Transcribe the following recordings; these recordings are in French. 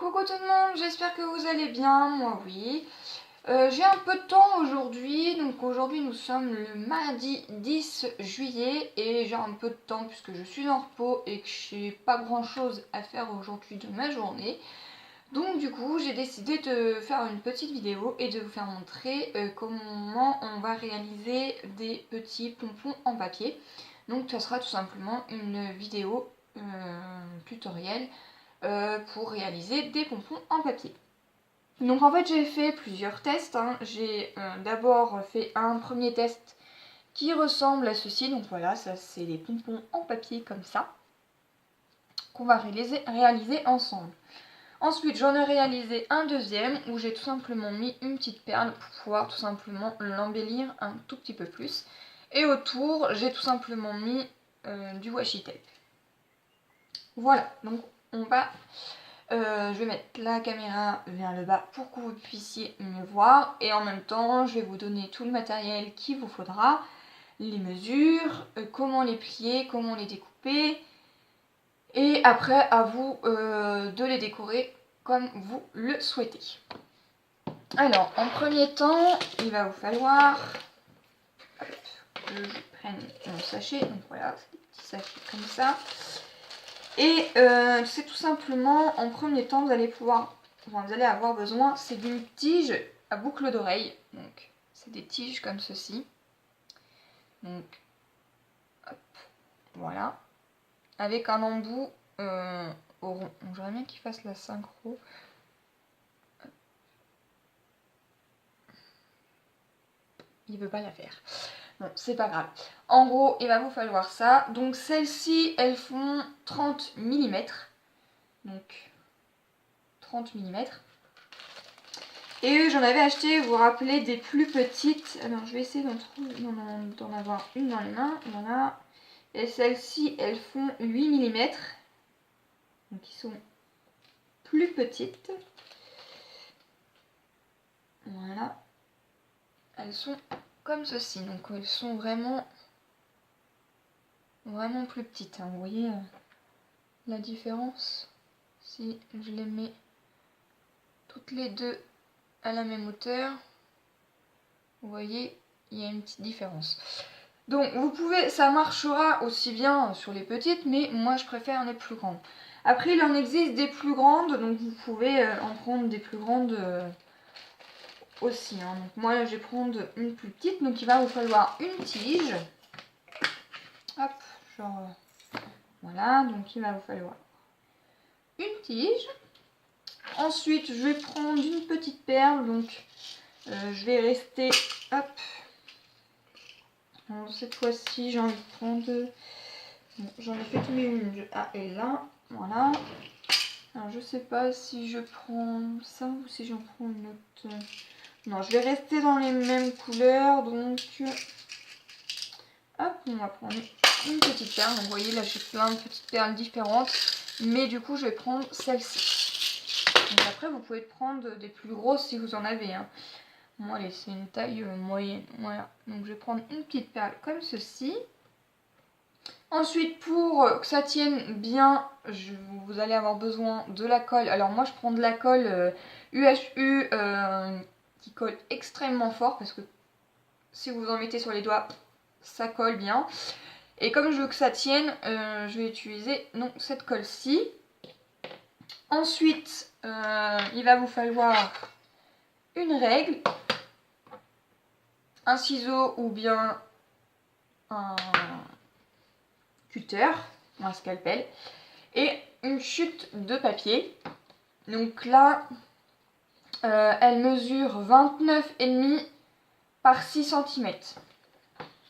Coucou tout le monde, j'espère que vous allez bien, moi oui. J'ai un peu de temps aujourd'hui, donc aujourd'hui nous sommes le mardi 10 juillet et j'ai un peu de temps puisque je suis en repos et que j'ai pas grand chose à faire aujourd'hui de ma journée. Donc du coup j'ai décidé de faire une petite vidéo et de vous faire montrer comment on va réaliser des petits pompons en papier. Donc ça sera tout simplement une vidéo tutoriel pour réaliser des pompons en papier. Donc en fait j'ai fait plusieurs tests, hein. J'ai d'abord fait un premier test qui ressemble à ceci, donc voilà, ça c'est les pompons en papier comme ça, qu'on va réaliser ensemble. Ensuite j'en ai réalisé un deuxième où j'ai tout simplement mis une petite perle pour pouvoir tout simplement l'embellir un tout petit peu plus. Et autour j'ai tout simplement mis du washi tape. Voilà, donc on va... je vais mettre la caméra vers le bas pour que vous puissiez me voir et en même temps je vais vous donner tout le matériel qu'il vous faudra, les mesures, comment les plier, comment les découper et après à vous de les décorer comme vous le souhaitez. Alors en premier temps il va vous falloir que je prenne mon sachet, donc voilà c'est des petits sachets comme ça. Et c'est tout simplement, en premier temps, vous allez avoir besoin, c'est d'une tige à boucle d'oreille. Donc, c'est des tiges comme ceci. Donc, hop, voilà. Avec un embout au rond. Donc, j'aimerais bien qu'il fasse la synchro. Il veut pas la faire. Bon, c'est pas grave. En gros, il va vous falloir ça. Donc, celles-ci, elles font 30 mm. Donc, 30 mm. Et j'en avais acheté, vous vous rappelez, des plus petites. Alors je vais essayer d'en avoir une dans les mains. Voilà. Et celles-ci, elles font 8 mm. Donc ils sont plus petites. Voilà. Elles sont comme ceci. Donc elles sont vraiment plus petites, hein. Vous voyez la différence? Si je les mets toutes les deux à la même hauteur, vous voyez, il y a une petite différence. Donc vous pouvez, ça marchera aussi bien sur les petites, mais moi je préfère les plus grandes. Après il en existe des plus grandes, donc vous pouvez en prendre des plus grandes aussi, hein. Donc moi là je vais prendre une plus petite, donc il va vous falloir une tige. Hop, genre voilà, donc il va vous falloir une tige. Ensuite je vais prendre une petite perle, donc je vais rester, hop. Alors, cette fois-ci, j'ai envie de prendre... Bon, j'en ai fait tous mes lunes. Ah, et là, voilà. Alors, je sais pas si je prends ça ou si j'en prends une autre. Non, je vais rester dans les mêmes couleurs. Donc, hop, on va prendre une petite perle. Donc, vous voyez, là, j'ai plein de petites perles différentes. Mais du coup, je vais prendre celle-ci. Donc, après, vous pouvez prendre des plus grosses si vous en avez, hein. Moi, allez, c'est une taille moyenne. Voilà. Donc, je vais prendre une petite perle comme ceci. Ensuite, pour que ça tienne bien, vous allez avoir besoin de la colle. Alors, moi, je prends de la colle UHU qui colle extrêmement fort parce que si vous en mettez sur les doigts, ça colle bien. Et comme je veux que ça tienne, je vais utiliser cette colle-ci. Ensuite, il va vous falloir une règle, un ciseau ou bien un cutter, un scalpel et une chute de papier. Donc là, elle mesure 29,5 par 6 cm.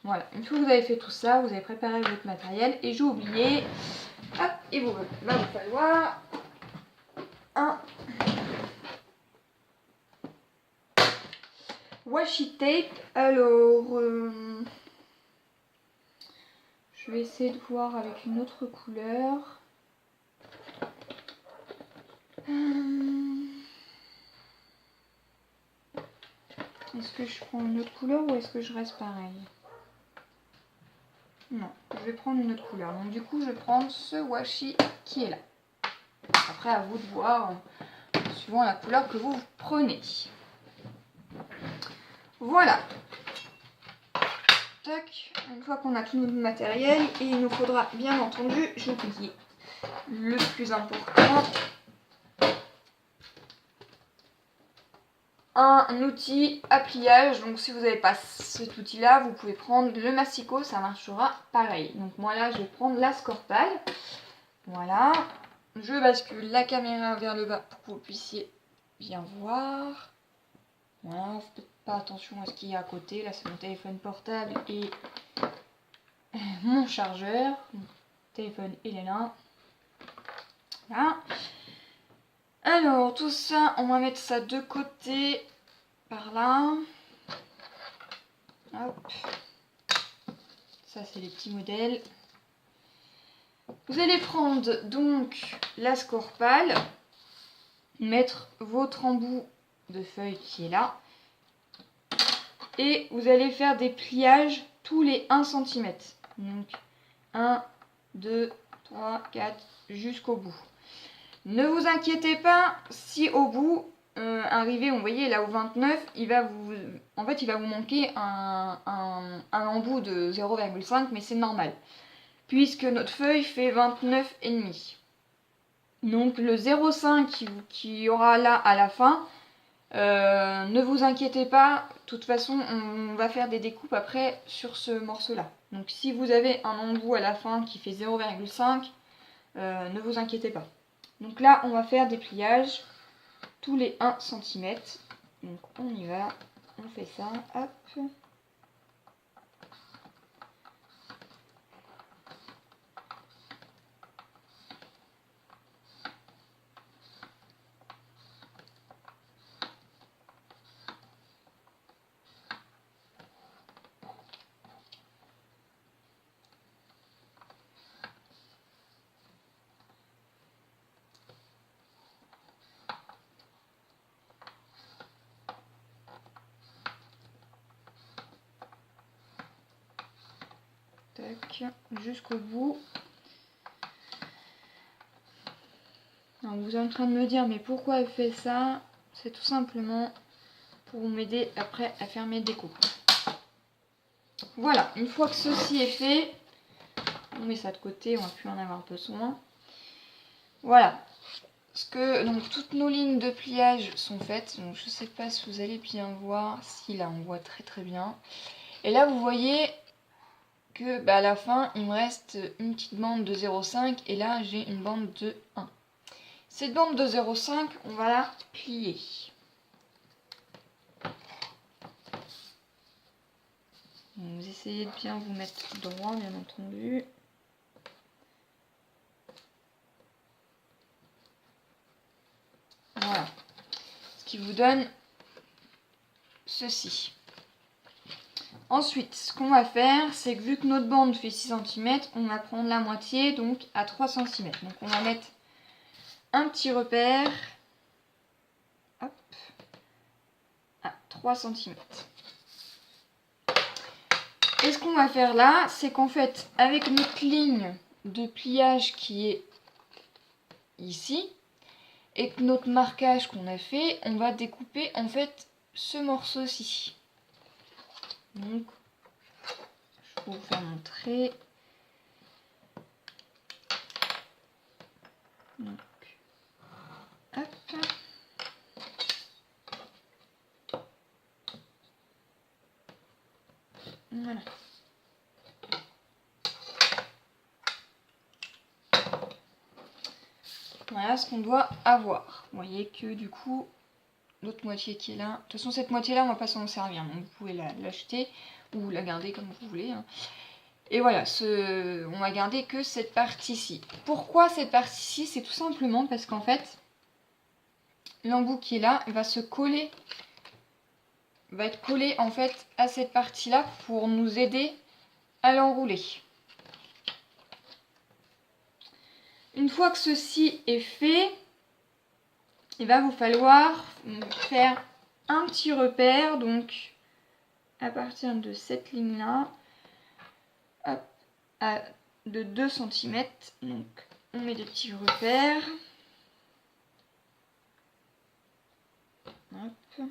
Voilà, une fois que vous avez fait tout ça, vous avez préparé votre matériel et j'ai oublié, hop, il va vous falloir un washi tape. Alors, je vais essayer de voir avec une autre couleur. Est-ce que je prends une autre couleur ou est-ce que je reste pareil? Non, je vais prendre une autre couleur. Donc du coup, je vais prendre ce washi qui est là. Après, à vous de voir. suivant la couleur que vous prenez. Voilà. Tac, une fois qu'on a tout notre matériel, et il nous faudra bien entendu, j'ai oublié le plus important, un outil à pliage. Donc si vous n'avez pas cet outil là, vous pouvez prendre le massicot, ça marchera pareil. Donc moi là je vais prendre la Scorpal. Voilà, je bascule la caméra vers le bas pour que vous puissiez bien voir. Voilà, faites pas attention à ce qu'il y a à côté, là c'est mon téléphone portable et mon chargeur. Mon téléphone il est là. Voilà. Alors tout ça, on va mettre ça de côté, par là. Hop. Ça c'est les petits modèles. Vous allez prendre donc la Scorpal, mettre votre embout de feuille qui est là, et vous allez faire des pliages tous les 1 cm. Donc 1, 2, 3, 4, jusqu'au bout. Ne vous inquiétez pas si au bout, arrivé, vous voyez là au 29, il va vous manquer un embout de 0,5, mais c'est normal, puisque notre feuille fait 29,5. Donc le 0,5 qui y aura là à la fin, ne vous inquiétez pas, de toute façon on va faire des découpes après sur ce morceau là. Donc si vous avez un embout à la fin qui fait 0,5, ne vous inquiétez pas. Donc là on va faire des pliages tous les 1 cm. Donc on y va, on fait ça, hop. Tac, jusqu'au bout. Alors vous êtes en train de me dire mais pourquoi elle fait ça? C'est tout simplement pour m'aider après à faire mes découpes. Voilà, une fois que ceci est fait, on met ça de côté, on va plus en avoir besoin. Voilà. Donc toutes nos lignes de pliage sont faites. Donc je sais pas si vous allez bien voir. Si là on voit très très bien. Et là vous voyez que à la fin il me reste une petite bande de 0,5 et là j'ai une bande de 1. Cette bande de 0,5 on va la plier. Donc, vous essayez de bien vous mettre droit bien entendu. Voilà. Ce qui vous donne ceci. Ensuite, ce qu'on va faire, c'est que vu que notre bande fait 6 cm, on va prendre la moitié, donc à 3 cm. Donc on va mettre un petit repère, hop, à 3 cm. Et ce qu'on va faire là, c'est qu'en fait, avec notre ligne de pliage qui est ici, et que notre marquage qu'on a fait, on va découper en fait ce morceau-ci. Donc, je vais vous faire montrer. Donc, hop. Voilà. Voilà ce qu'on doit avoir. Vous voyez que du coup, l'autre moitié qui est là. De toute façon, cette moitié-là, on va pas s'en servir. Donc, vous pouvez l'acheter ou la garder comme vous voulez. Hein. Et voilà, on va garder que cette partie-ci. Pourquoi cette partie-ci? C'est tout simplement parce qu'en fait, l'embout qui est là va se coller, va être collé en fait à cette partie-là pour nous aider à l'enrouler. Une fois que ceci est fait, il va vous falloir faire un petit repère, donc à partir de cette ligne-là, de 2 cm, donc on met des petits repères. Hop.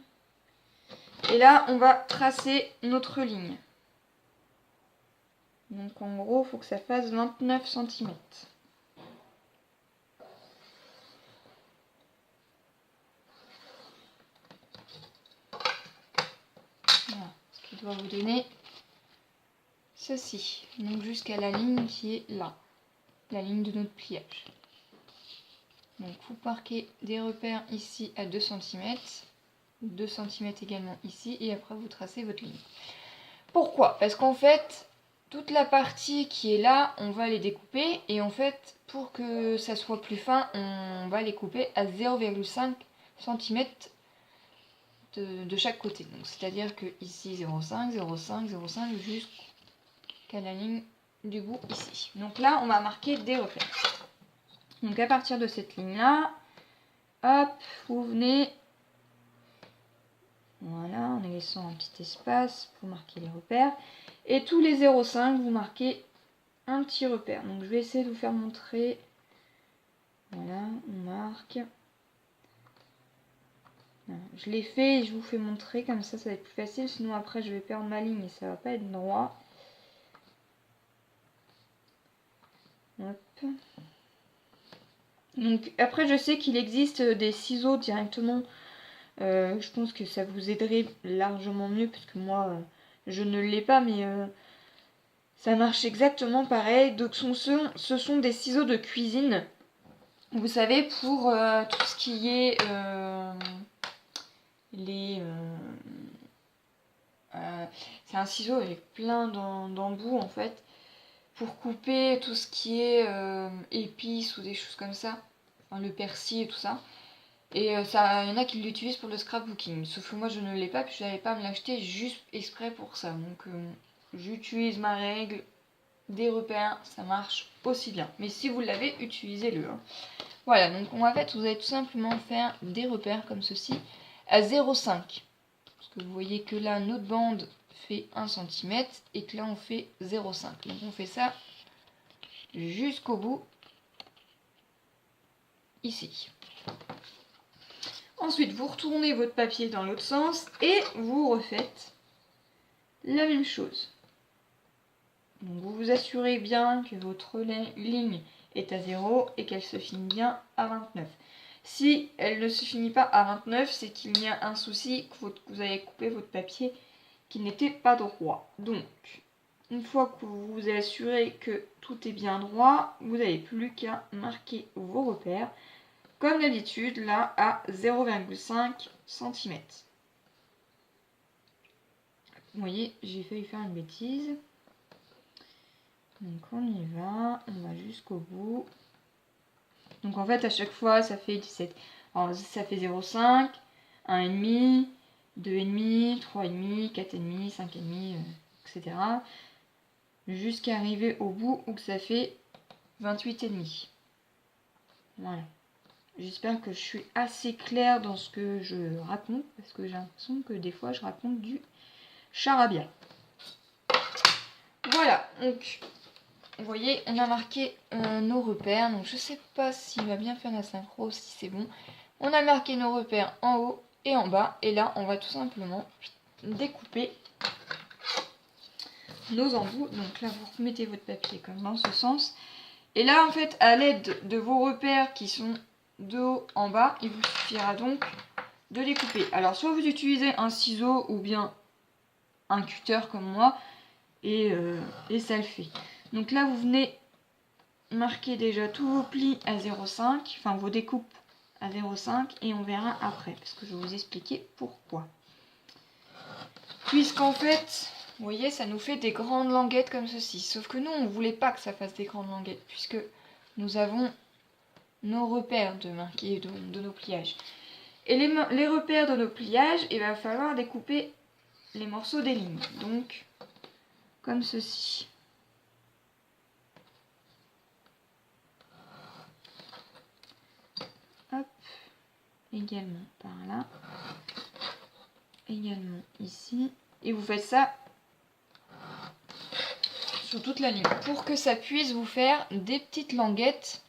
Et là, on va tracer notre ligne. Donc en gros, il faut que ça fasse 29 cm. Voilà, ce qui doit vous donner ceci. Donc jusqu'à la ligne qui est là, la ligne de notre pliage. Donc vous marquez des repères ici à 2 cm, 2 cm également ici, et après vous tracez votre ligne. Pourquoi? Parce qu'en fait, toute la partie qui est là, on va les découper, et en fait, pour que ça soit plus fin, on va les couper à 0,5 cm de chaque côté. Donc c'est-à-dire que ici 0,5, 0,5, 0,5 jusqu'à la ligne du bout ici. Donc là, on va marquer des repères. Donc à partir de cette ligne-là, hop, vous venez, voilà, en laissant un petit espace pour marquer les repères. Et tous les 0,5, vous marquez un petit repère. Donc je vais essayer de vous faire montrer. Voilà, on marque. Voilà, je l'ai fait et je vous fais montrer, comme ça va être plus facile. Sinon après je vais perdre ma ligne et ça va pas être droit. Hop. Donc après je sais qu'il existe des ciseaux directement. Je pense que ça vous aiderait largement mieux parce que moi je ne l'ai pas, mais ça marche exactement pareil. Donc ce sont des ciseaux de cuisine. Vous savez, pour tout ce qui est c'est un ciseau avec plein d'embouts en fait, pour couper tout ce qui est épices ou des choses comme ça, enfin, le persil et tout ça. Et ça, il y en a qui l'utilisent pour le scrapbooking, sauf que moi je ne l'ai pas, puis je n'avais pas à me l'acheter juste exprès pour ça. Donc j'utilise ma règle des repères, ça marche aussi bien. Mais si vous l'avez, utilisez-le. Hein. Voilà, donc en fait, vous allez tout simplement faire des repères comme ceci à 0,5. Parce que vous voyez que là, notre bande fait 1 cm et que là, on fait 0,5. Donc on fait ça jusqu'au bout, ici. Ensuite, vous retournez votre papier dans l'autre sens et vous refaites la même chose. Donc vous vous assurez bien que votre ligne est à 0 et qu'elle se finit bien à 29. Si elle ne se finit pas à 29, c'est qu'il y a un souci, que vous avez coupé votre papier qui n'était pas droit. Donc, une fois que vous vous assurez que tout est bien droit, vous n'avez plus qu'à marquer vos repères, comme d'habitude, là, à 0,5 cm. Vous voyez, j'ai failli faire une bêtise. Donc on y va, on va jusqu'au bout. Donc en fait à chaque fois ça fait 17. Alors ça fait 0,5, 1,5, 2,5, 3,5, 4,5, 5,5, etc. Jusqu'à arriver au bout où ça fait 28,5. Voilà. J'espère que je suis assez claire dans ce que je raconte, parce que j'ai l'impression que des fois je raconte du charabia. Voilà, donc vous voyez, on a marqué nos repères. Donc je sais pas s'il va bien faire la synchro, si c'est bon. On a marqué nos repères en haut et en bas. Et là, on va tout simplement découper nos embouts. Donc là, vous remettez votre papier comme dans ce sens. Et là, en fait, à l'aide de vos repères qui sont de haut en bas, il vous suffira donc de les couper. Alors, soit vous utilisez un ciseau ou bien un cutter comme moi. Et ça le fait. Donc là, vous venez marquer déjà tous vos plis à 0,5, enfin vos découpes à 0,5 et on verra après, parce que je vais vous expliquer pourquoi. Puisqu'en fait, vous voyez, ça nous fait des grandes languettes comme ceci. Sauf que nous, on ne voulait pas que ça fasse des grandes languettes, puisque nous avons nos repères de marquer de nos pliages. Et les repères de nos pliages, il va falloir découper les morceaux des lignes. Donc, comme ceci. Hop, également par là, également ici, et vous faites ça sur toute la ligne pour que ça puisse vous faire des petites languettes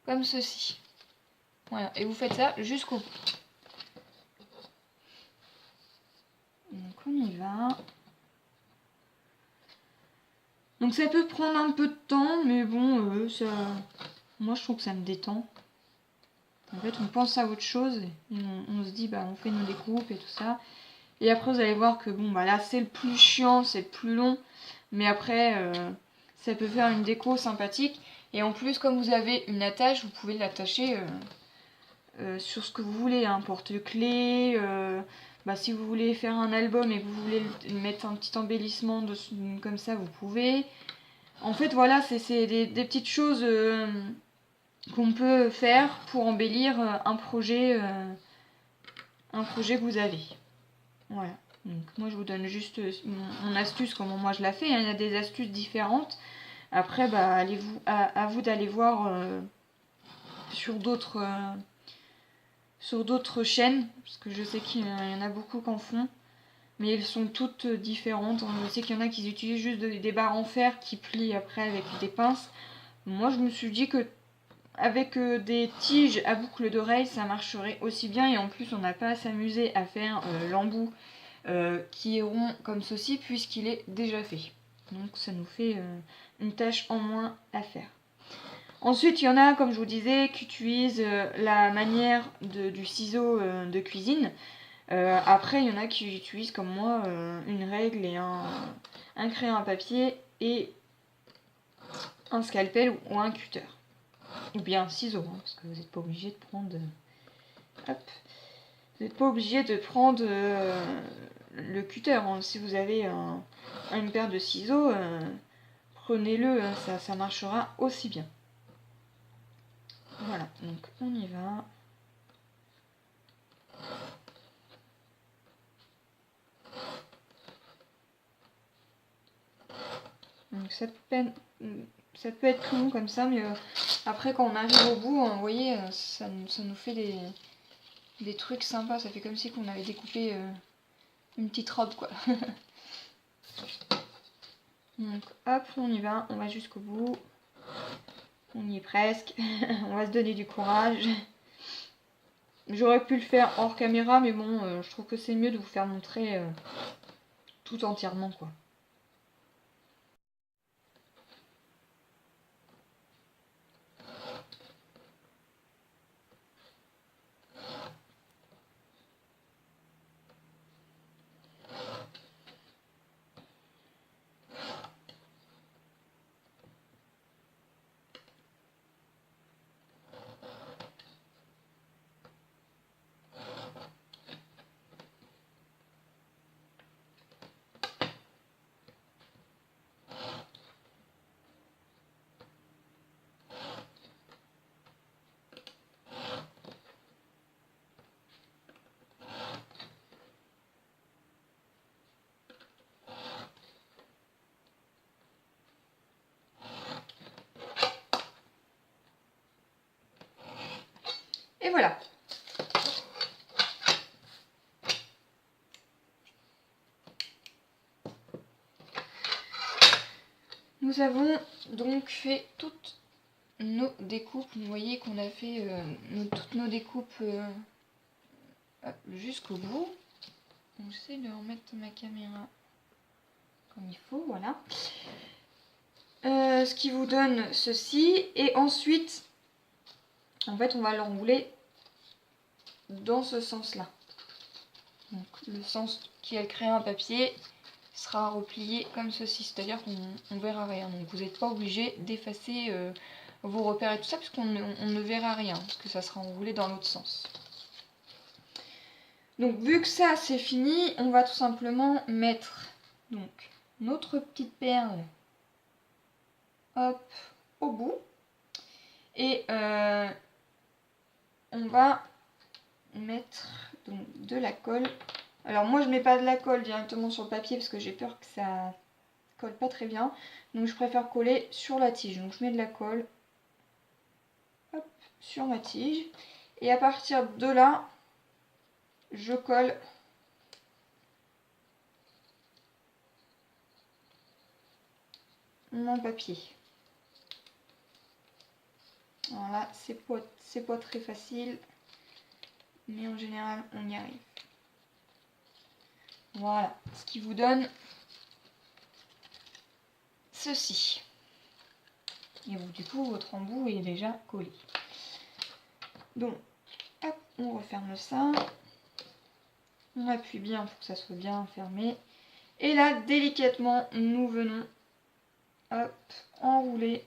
comme ceci. Voilà, et vous faites ça jusqu'au bout. on y va. Donc ça peut prendre un peu de temps, mais bon, ça... moi je trouve que ça me détend. En fait, on pense à autre chose, et on se dit, bah on fait nos découpes et tout ça. Et après, vous allez voir que bon, bah là c'est le plus chiant, c'est le plus long. Mais après, ça peut faire une déco sympathique. Et en plus, comme vous avez une attache, vous pouvez l'attacher sur ce que vous voulez, hein, porte-clés. Bah, si vous voulez faire un album et que vous voulez mettre un petit embellissement comme ça, vous pouvez. En fait, voilà, c'est des petites choses qu'on peut faire pour embellir un projet que vous avez. Voilà. Donc moi je vous donne juste mon astuce, comment moi je la fais. Il y a des astuces différentes. Après, bah, à vous d'aller voir sur d'autres chaînes, parce que je sais qu'il y en a beaucoup qui en font, mais elles sont toutes différentes. Je sais qu'il y en a qui utilisent juste des barres en fer qui plient après avec des pinces. Moi je me suis dit que avec des tiges à boucle d'oreille ça marcherait aussi bien, et en plus on n'a pas à s'amuser à faire l'embout qui est rond comme ceci puisqu'il est déjà fait. Donc ça nous fait une tâche en moins à faire. Ensuite, il y en a, comme je vous disais, qui utilisent la manière du ciseau de cuisine. Après, il y en a qui utilisent, comme moi, une règle et un crayon à papier et un scalpel ou un cutter. Ou bien un ciseau, hein, parce que vous n'êtes pas obligé de prendre... hop. Vous n'êtes pas obligé de prendre le cutter. Hein. Si vous avez une paire de ciseaux, prenez-le, ça marchera aussi bien. Voilà, donc on y va. Donc ça peut être long comme ça, mais après quand on arrive au bout, vous voyez, ça nous fait des trucs sympas. Ça fait comme si on avait découpé une petite robe, quoi. Donc hop, on y va, on va jusqu'au bout. On y est presque. On va se donner du courage. J'aurais pu le faire hors caméra, mais bon, je trouve que c'est mieux de vous faire montrer tout entièrement, quoi. Et voilà. Nous avons donc fait toutes nos découpes. Vous voyez qu'on a fait toutes nos découpes jusqu'au bout. Donc j'essaie de remettre ma caméra comme il faut, voilà. Ce qui vous donne ceci. Et ensuite, en fait, on va l'enrouler dans ce sens-là. Donc le sens qui est le crayon à papier sera replié comme ceci, c'est-à-dire qu'on ne verra rien. Donc vous n'êtes pas obligé d'effacer vos repères et tout ça, puisqu'on ne verra rien, parce que ça sera enroulé dans l'autre sens. Donc vu que ça c'est fini, on va tout simplement mettre donc notre petite perle, hop, au bout. Et on va mettre donc de la colle. Alors moi je mets pas de la colle directement sur le papier parce que j'ai peur que ça colle pas très bien. Donc je préfère coller sur la tige. Donc je mets de la colle, hop, sur ma tige. Et à partir de là, je colle mon papier. Voilà, c'est pas très facile, mais en général on y arrive. Voilà, ce qui vous donne ceci. Et du coup, votre embout est déjà collé. Donc, hop, on referme ça. On appuie bien pour que ça soit bien fermé. Et là, délicatement, nous venons hop, enrouler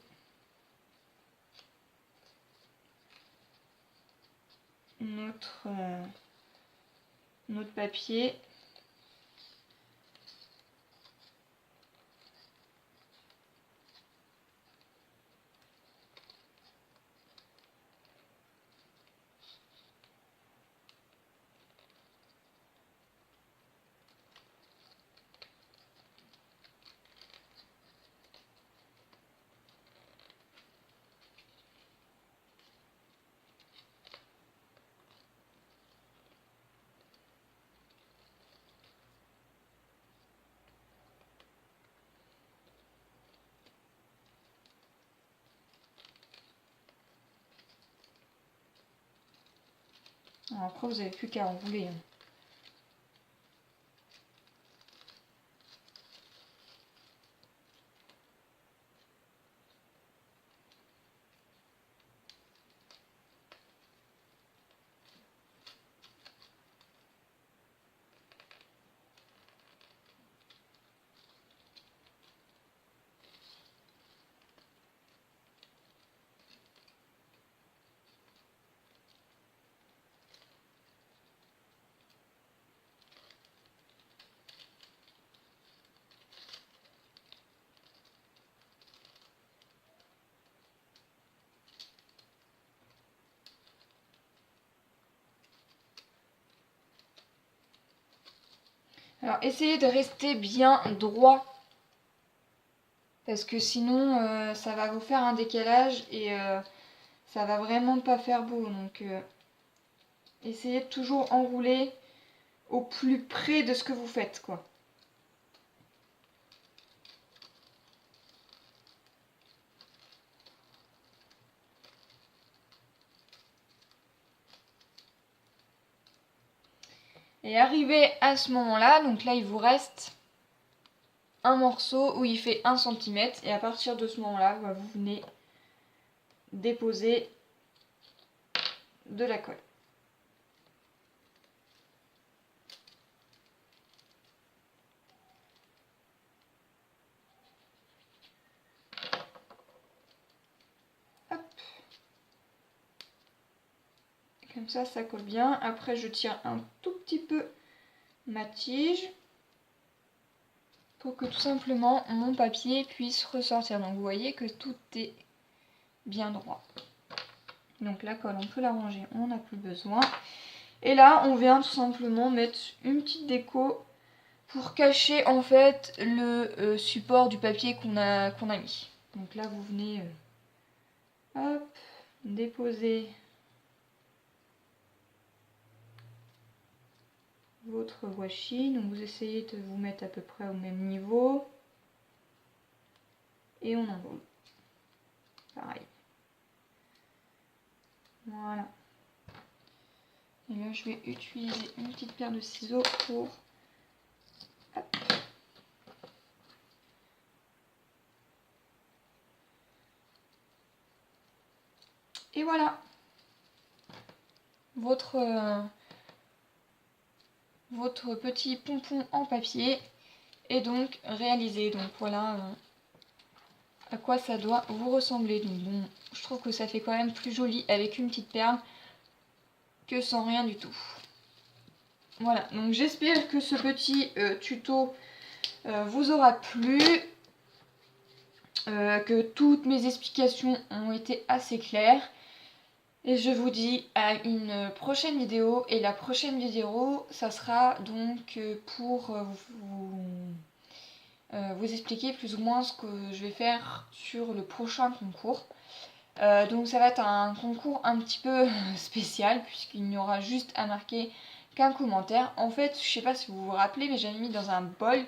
notre papier. Alors après, vous n'avez plus qu'à enrouler. Alors essayez de rester bien droit. Parce que sinon, ça va vous faire un décalage et ça va vraiment pas faire beau. Donc essayez de toujours enrouler au plus près de ce que vous faites, quoi. Et arrivé à ce moment-là, donc là il vous reste un morceau où il fait 1 cm et à partir de ce moment-là, vous venez déposer de la colle. Hop. Comme ça, ça colle bien. Après, je tire un tout petit peu ma tige pour que tout simplement mon papier puisse ressortir. Donc vous voyez que tout est bien droit. Donc la colle, on peut la ranger, on n'a plus besoin. Et là, on vient tout simplement mettre une petite déco pour cacher en fait le support du papier qu'on a mis. Donc là, vous venez hop, déposer votre washi. Donc vous essayez de vous mettre à peu près au même niveau. Et on enroule. Pareil. Voilà. Et là, je vais utiliser une petite paire de ciseaux pour... Hop. Et voilà. Votre petit pompon en papier est donc réalisé. Donc voilà à quoi ça doit vous ressembler. Donc bon, je trouve que ça fait quand même plus joli avec une petite perle que sans rien du tout. Voilà, donc j'espère que ce petit tuto vous aura plu, que toutes mes explications ont été assez claires. Et je vous dis à une prochaine vidéo. Et la prochaine vidéo, ça sera donc pour vous expliquer plus ou moins ce que je vais faire sur le prochain concours. Donc ça va être un concours un petit peu spécial puisqu'il n'y aura juste à marquer qu'un commentaire. En fait, je sais pas si vous vous rappelez, mais j'avais mis dans un bol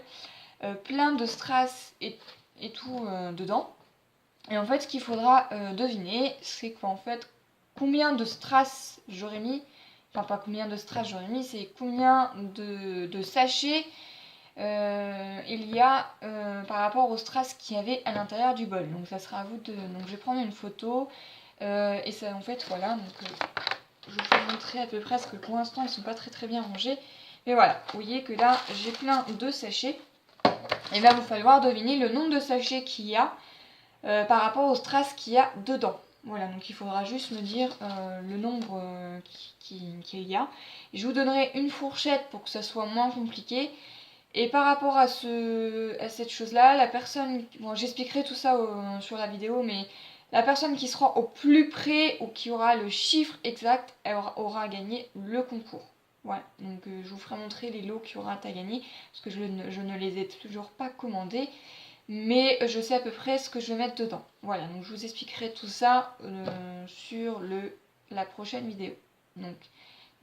plein de strass et tout dedans. Et en fait, ce qu'il faudra deviner, c'est qu'en fait, combien de strass j'aurais mis enfin pas combien de strass j'aurais mis, c'est combien de sachets il y a par rapport aux strass qu'il y avait à l'intérieur du bol. Donc ça sera à vous de... Donc je vais prendre une photo et ça en fait voilà, donc je vous vais montrer à peu près parce que pour l'instant ils sont pas très bien rangés. Mais voilà, vous voyez que là j'ai plein de sachets. Il va vous falloir deviner le nombre de sachets qu'il y a par rapport aux strass qu'il y a dedans. Voilà, donc il faudra juste me dire le nombre qu'il y a. Et je vous donnerai une fourchette pour que ça soit moins compliqué. Et par rapport à cette chose-là, la personne... Bon, j'expliquerai tout ça sur la vidéo, mais la personne qui sera au plus près ou qui aura le chiffre exact, elle aura gagné le concours. Voilà, donc je vous ferai montrer les lots qu'il y aura à gagner, parce que je ne les ai toujours pas commandés, mais je sais à peu près ce que je vais mettre dedans. Voilà, donc je vous expliquerai tout ça sur la prochaine vidéo. Donc,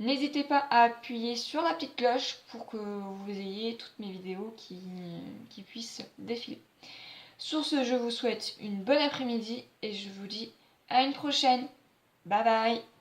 n'hésitez pas à appuyer sur la petite cloche pour que vous ayez toutes mes vidéos qui puissent défiler. Sur ce, je vous souhaite une bonne après-midi et je vous dis à une prochaine. Bye bye!